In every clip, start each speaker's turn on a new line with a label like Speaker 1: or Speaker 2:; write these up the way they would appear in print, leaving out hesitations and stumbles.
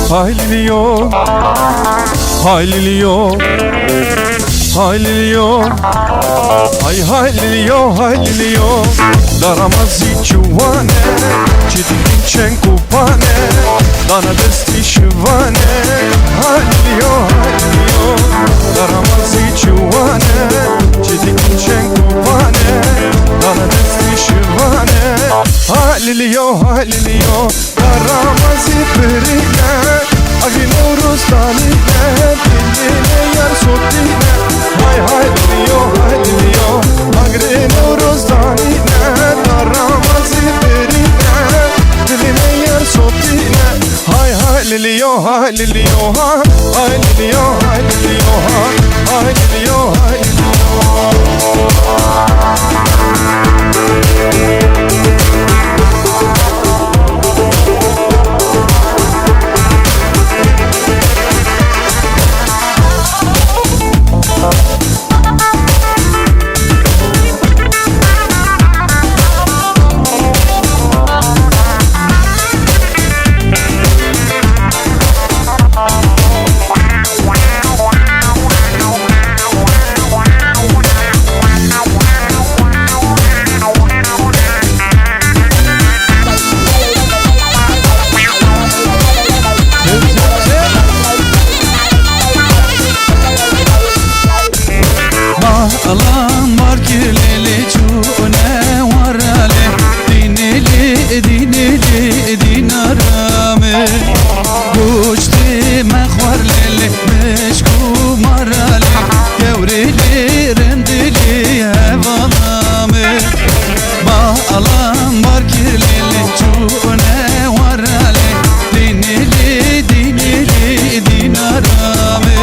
Speaker 1: Hayliliyor, hayliliyor, hayliliyor, ay hayliliyor, hayliliyor. Daramazi çuvane, çedikin çen kupane, dana desti şivane. Hayliliyor, hayliliyor, daramazi çuvane, çedikin çen kupane, dana desti şivane. Hayliliyor, hayliliyor, daramazi perine, agi Nuruzdanine, diline yar sotine. Hay hayliliyor, hayliliyor, agri Nuruzdanine, daramazi perine, diline yar sotine. Hay hayliliyor, hayliliyor, hayliliyor, hayliliyor, hayliliyor, hayliliyor.
Speaker 2: Alam var kirlili çune varale, dinili dinili dinarame. Kuşti mekvarlili meşku marale, gevrili rendili hevalame. Alam var kirlili çune varale, dinili dinili dinarame.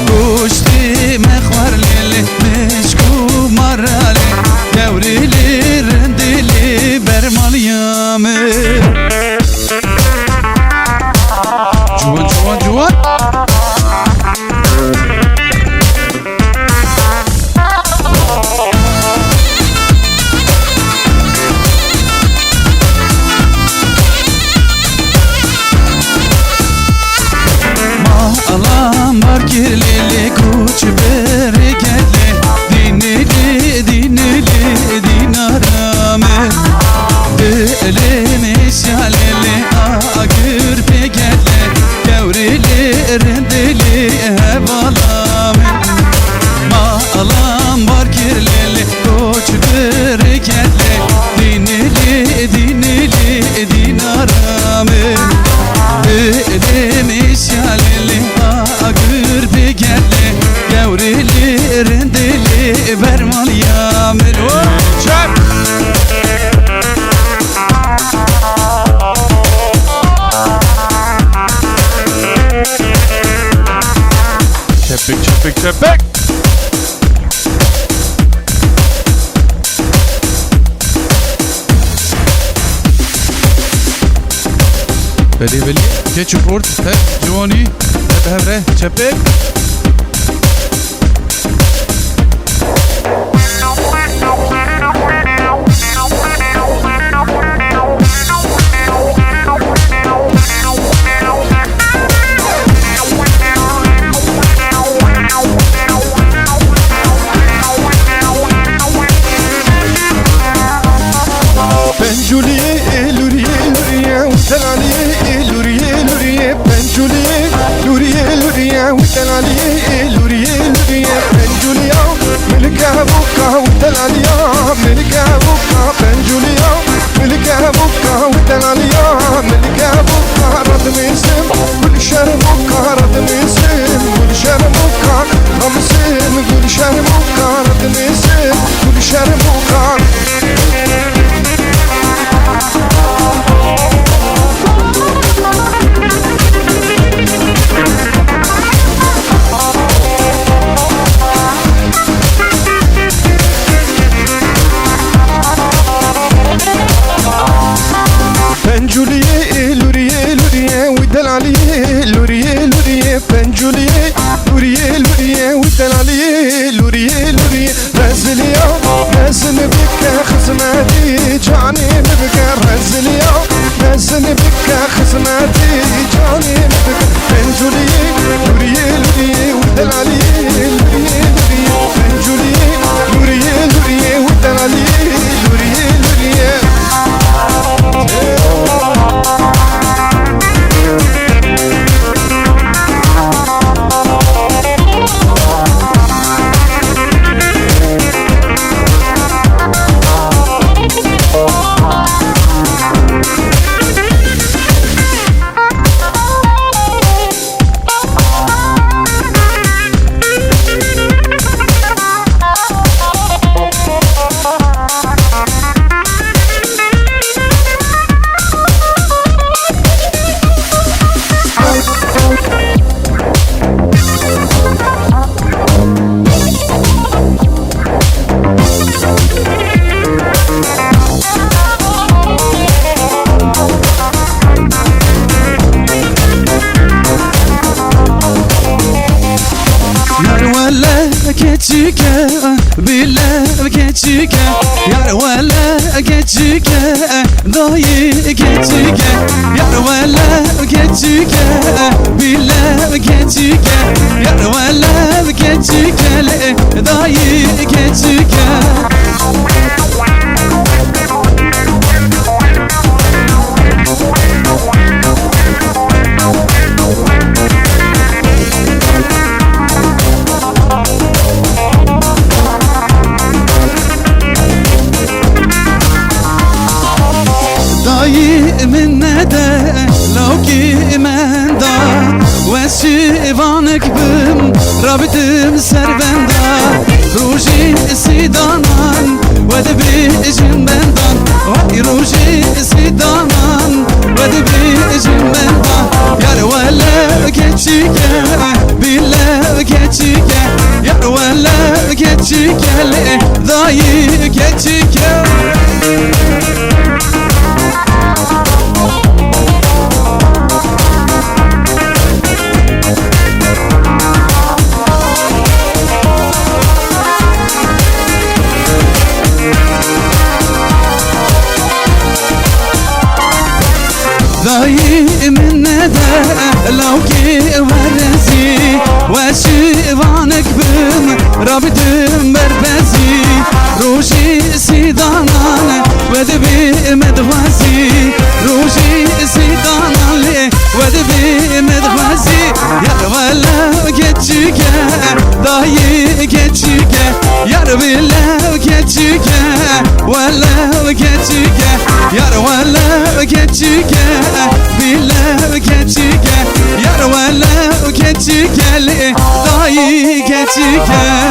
Speaker 2: Kuşti mekvarlili meşku marale, gevrili rendili bermaliyame. Cuvan cuvan cuvan. Alam var kirlili kuç beri geldi, dinili dinili dinarame. Dilim isyalili agır pe geldi, gevrili rendili hevalame. Alam var kirlili kuç beri geldi, dinili dinili dinarame. Dilim isyalili agır pe geldi, gevrili rendili bermaliyame.
Speaker 1: Çepik çepik çepik.
Speaker 2: Beli beli keçuport he joni hebre çepek.
Speaker 1: Penculiye luriye luriye utelaliye luriye luriye. Penculiye luriye luriye utelaliye luriye luriye. Penculiya milka buka utelaliya milka buka. Penculiya milka buka utelaliya milka buka. Radmisim gülşer buka radmisim gülşer buka. Ramsim gülşer buka radmisim gülşer buka. Penculiye luriye luriye udelaliye luriye luriye. Penculiye luriye luriye udelaliye luriye luriye. Reziliya rezil bike hizmeti cani bike. Reziliya rezil bike hizmeti جاني مدك فنجولي لوريه لوريه ودل عليه لوريه لوريه فنجولي لوريه لوريه ودل عليه لوريه لوريه
Speaker 2: keçike bile keçike yar valla keçike dayı keçike yar valla keçike bile keçike yar valla keçike dayı keçike من ندى لو كي من دا وشيفانك بم رابطم سربندا روجي سيدانان ودبي جن بندان روجي سيدانان ودبي جن بندان يار ولا كتشيكا بلا كتشيكا يار ولا كتشيكا ضايق كتشيكا دايم الندى لو كي ورزي وشيفانك بم رابطم بربزي روجي سيدانان ودبي مدغوزي روجي سيدانان ودبي مدغوزي يار ولا كتشيكا داي كتشيكا يار ولا كتشيكا ولا كتشيكا يار ولا كتشيكا بلا كتشيكا يار ولا كتشيكا داي كتشيكا